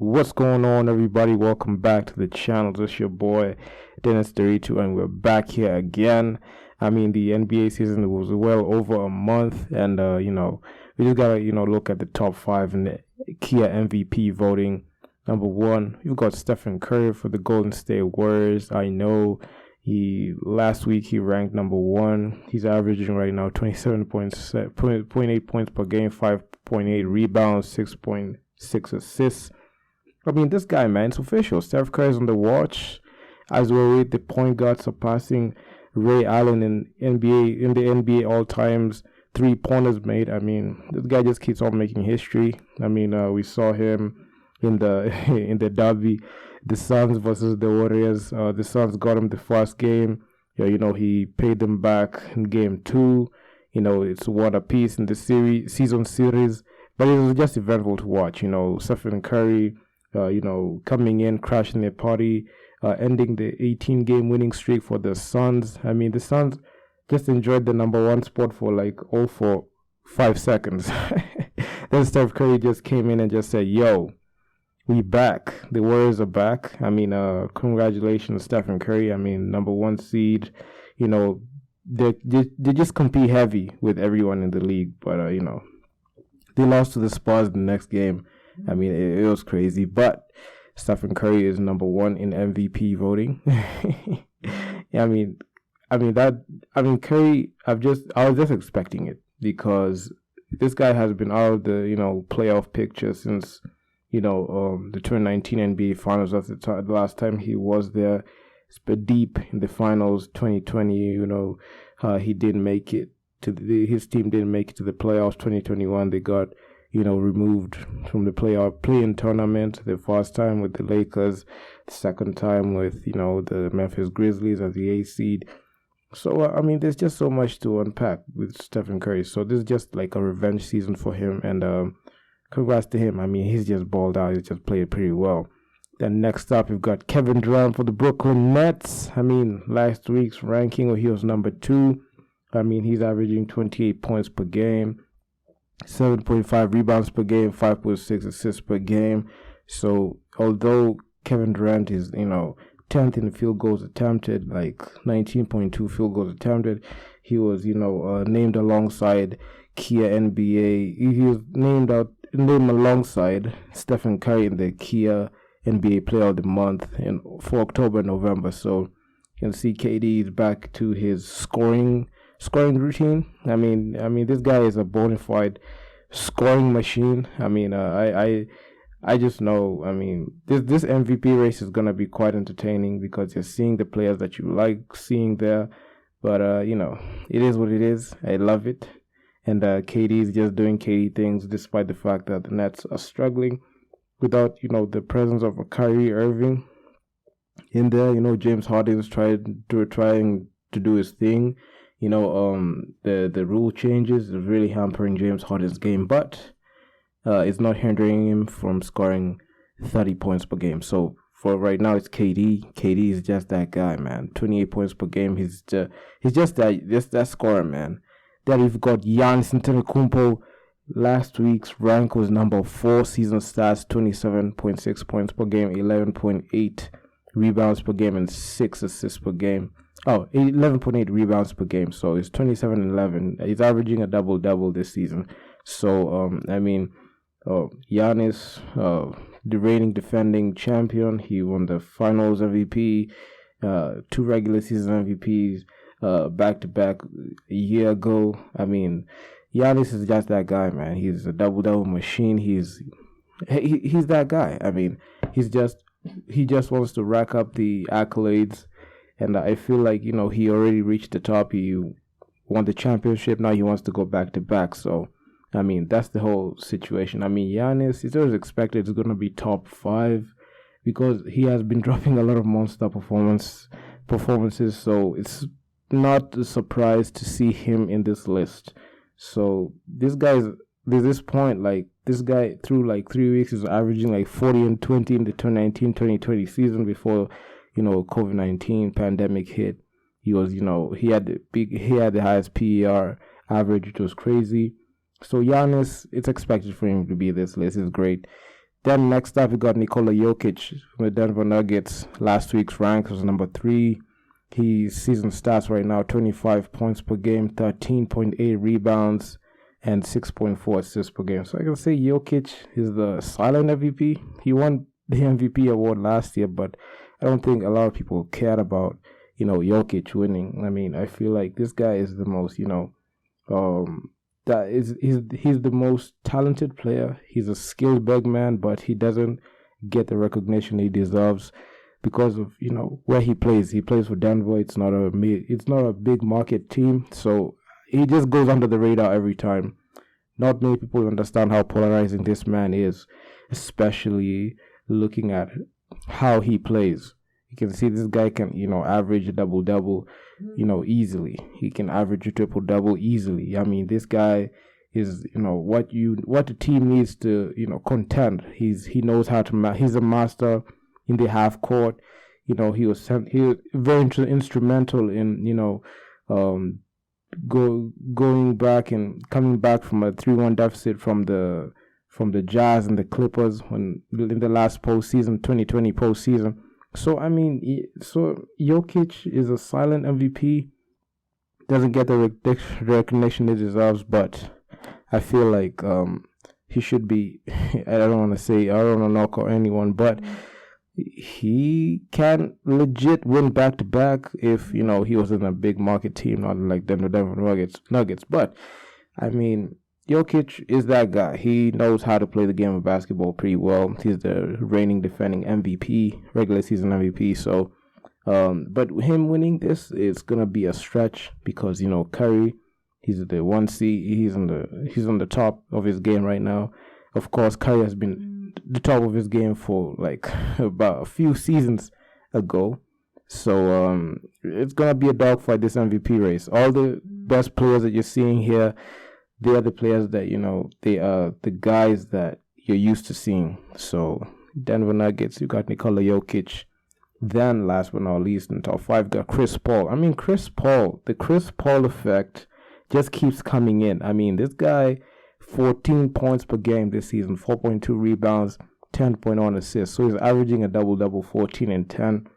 What's going on, everybody? Welcome back to the channel. This is your boy, Nderitu, and we're back here again. The NBA season was well over a month, and, we just gotta, look at the top five in the Kia MVP voting. Number one, you've got Stephen Curry for the Golden State Warriors. I know last week he ranked number one. He's averaging right now 27.8 points per game, 5.8 rebounds, 6.6 assists. This guy, man, it's official. Steph Curry's on the watch, as well with the point guard surpassing Ray Allen in the NBA all times 3-pointers made. This guy just keeps on making history. We saw him in the derby, the Suns versus the Warriors. The Suns got him the first game. He paid them back in game 2. It's one apiece in the season series, but it was just eventful to watch. Stephen Curry, coming in, crashing their party, ending the 18-game winning streak for the Suns. The Suns just enjoyed the number one spot for 5 seconds. Then Steph Curry just came in and just said, "Yo, we back. The Warriors are back." Congratulations, Stephen Curry. Number one seed. They just compete heavy with everyone in the league, but they lost to the Spurs the next game. It was crazy, but Stephen Curry is number one in MVP voting. Curry, I was just expecting it because this guy has been out of the, playoff picture since, the 2019 NBA Finals. That's the last time he was there. But deep in the finals, 2020, he didn't make it his team didn't make it to the playoffs. 2021, they got removed from the play-in tournament. The first time with the Lakers, the second time with, the Memphis Grizzlies as the 8th seed. So, there's just so much to unpack with Stephen Curry. So this is just like a revenge season for him, and congrats to him. He's just balled out. He's just played pretty well. Then next up, we've got Kevin Durant for the Brooklyn Nets. Last week's ranking, he was number 2. He's averaging 28 points per game, 7.5 rebounds per game, 5.6 assists per game. So although Kevin Durant is, 10th in field goals attempted, 19.2 field goals attempted, he was, named alongside Kia NBA. He was named alongside Stephen Curry in the Kia NBA Player of the Month for October and November. So you can see KD is back to his scoring routine. This guy is a bona fide scoring machine. I just know, this MVP race is going to be quite entertaining because you're seeing the players that you like seeing there. But, it is what it is. I love it. And KD is just doing KD things despite the fact that the Nets are struggling without, the presence of a Kyrie Irving in there. James Harden's trying to do his thing. The rule changes is really hampering James Harden's game, but it's not hindering him from scoring 30 points per game. So for right now, it's KD. KD is just that guy, man. 28 points per game. He's just that scorer, man. Then you've got Giannis Antetokounmpo. Last week's rank was number 4. Season stats: 27.6 points per game, 11.8 rebounds per game, and 6 assists per game. 11.8 rebounds per game. So it's 27-11. He's averaging a double-double this season. So, Giannis, the reigning defending champion, he won the Finals MVP, 2 regular season MVPs, back-to-back a year ago. Giannis is just that guy, man. He's a double-double machine. He's that guy. He just wants to rack up the accolades. And I feel like, he already reached the top. He won the championship. Now he wants to go back-to-back. So, that's the whole situation. Giannis, it's always expected it's going to be top 5 because he has been dropping a lot of monster performances. So, it's not a surprise to see him in this list. So, this guy's, at this point, this guy through 3 weeks is averaging 40 and 20 in the 2019-2020 season before COVID-19 pandemic hit. He was, he had the highest PER average, which was crazy. So Giannis, it's expected for him to be this list. It's great. Then next up, we got Nikola Jokic from the Denver Nuggets. Last week's rank was number 3. His season stats right now: 25 points per game, 13.8 rebounds, and 6.4 assists per game. So I can say Jokic is the silent MVP. He won the MVP award last year, but I don't think a lot of people cared about, Jokic winning. I mean, I feel like this guy is the most, he's the most talented player. He's a skilled big man, but he doesn't get the recognition he deserves because of where he plays. He plays for Denver. It's not a big market team, so he just goes under the radar every time. Not many people understand how polarizing this man is, especially looking at how he plays. You can see this guy can, average a double-double, easily. He can average a triple-double easily. I mean, this guy is, what the team needs to, contend. He knows how to, he's a master in the half court. He was very instrumental in, going back and coming back from a 3-1 deficit from the Jazz and the Clippers in the last postseason, 2020 postseason. So I mean, Jokic is a silent MVP. Doesn't get the recognition he deserves, but I feel like he should be. I don't want to knock on anyone, but he can legit win back to back if he was in a big market team, not like Denver Nuggets. But I mean, Jokic is that guy. He knows how to play the game of basketball pretty well. He's the reigning defending MVP, regular season MVP. So, but him winning this is gonna be a stretch because Curry, he's the 1 seed. He's on the top of his game right now. Of course, Curry has been the top of his game for like about a few seasons ago. So it's gonna be a dogfight, this MVP race. All the best players that you're seeing here, they are the players that they are the guys that you're used to seeing. So Denver Nuggets, you got Nikola Jokic. Then last but not least, in top 5, got Chris Paul. I mean, the Chris Paul effect just keeps coming in. I mean, this guy, 14 points per game this season, 4.2 rebounds, 10.1 assists. So he's averaging a double-double, 14 and 10.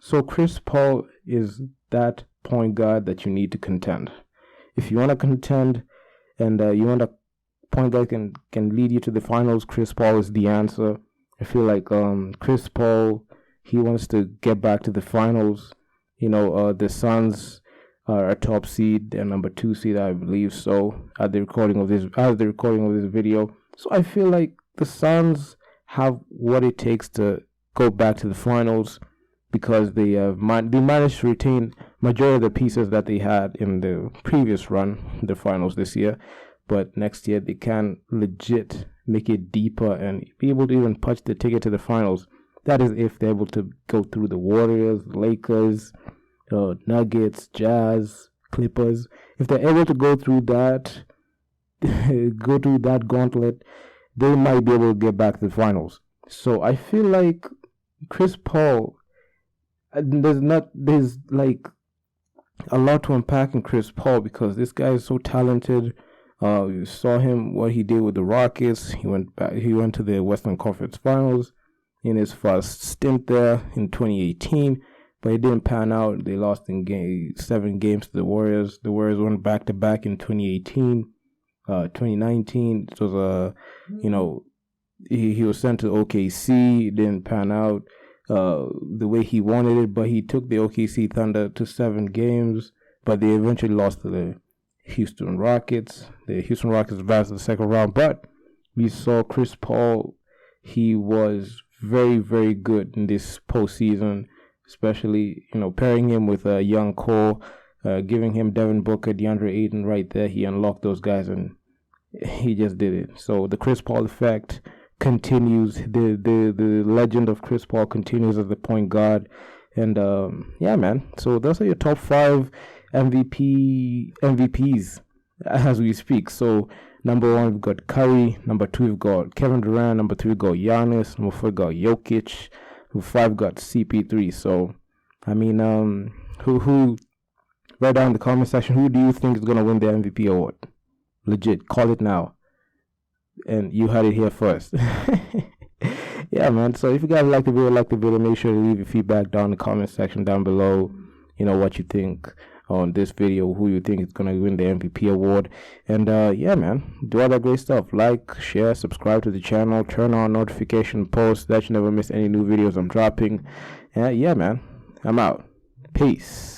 So Chris Paul is that point guard that you need to contend. If you want to contend and you want a point guard can lead you to the finals, Chris Paul is the answer. I feel like Chris Paul, he wants to get back to the finals. The Suns are a top seed and number 2 seed, I believe so, at the recording of this video. So I feel like the Suns have what it takes to go back to the finals because they managed to retain majority of the pieces that they had in the previous run, the finals this year. But next year they can legit make it deeper and be able to even punch the ticket to the finals. That is if they're able to go through the Warriors, Lakers, Nuggets, Jazz, Clippers. If they're able to go through that gauntlet, they might be able to get back to the finals. So I feel like Chris Paul, there's like a lot to unpack in Chris Paul because this guy is so talented. You saw him, what he did with the Rockets. He went to the Western Conference Finals in his first stint there in 2018, but it didn't pan out. They lost in 7 games to the Warriors. The Warriors went back to back in 2018, 2019. It was he was sent to OKC. It didn't pan out the way he wanted it, but he took the OKC Thunder to 7 games, but they eventually lost to the Houston Rockets. The Houston Rockets advanced to the second round, but we saw Chris Paul. He was very, very good in this postseason, especially, pairing him with a young core, giving him Devin Booker, DeAndre Ayton right there. He unlocked those guys and he just did it. So the Chris Paul effect continues. The legend of Chris Paul continues as the point guard. And yeah, man. So those are your top 5 MVPs as we speak. So number 1, we've got Curry. Number 2, we've got Kevin Durant. Number 3, we've got Giannis. Number 4, we've got Jokic. Number 5, we've got CP3. So, I mean, who right down in the comment section, who do you think is going to win the MVP award? Legit, call it now. and you heard it here first. Yeah, man. So if you guys like the video, make sure to leave your feedback down in the comment section down below. You know what you think on this video, who you think is gonna win the MVP award, and yeah, man, do all that great stuff. Like, share, subscribe to the channel, turn on notification posts that you never miss any new videos I'm dropping. Yeah, man, I'm out. Peace.